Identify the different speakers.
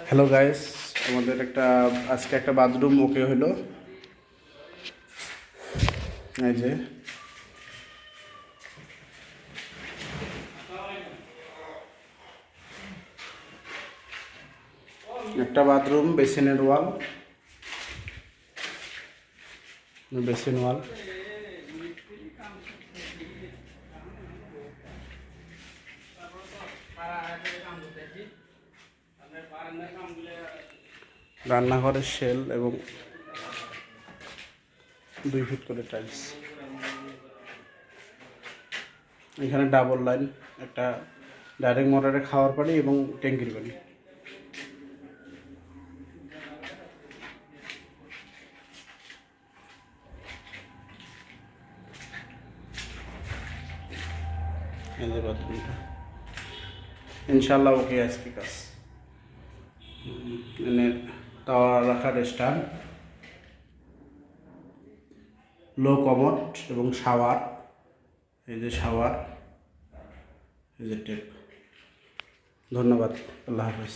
Speaker 1: Hello guys, আমাদের আজকে একটা বাথরুম ওকে হলো। এই যে একটা বাথরুম, বেসিনের ওয়াল, বেসিন ওয়াল, রান্নাঘরের শেল এবং 2 ফিট করে টাইলস। এখানে ডাবল লাইন, একটা ডাইরেক্ট মোটরে খাওয়ার পানি এবং ট্যাঙ্কির পানি। এই যে বাথরুমটা ইনশাল্লাহ ওকে আজকে কাজ। এনে তাওয়া রাখার স্ট্যান্ড, লো কমোড এবং শাওয়ার। এই যে শাওয়ার, এই যে টেপ। ধন্যবাদ, আল্লাহ হাফেজ।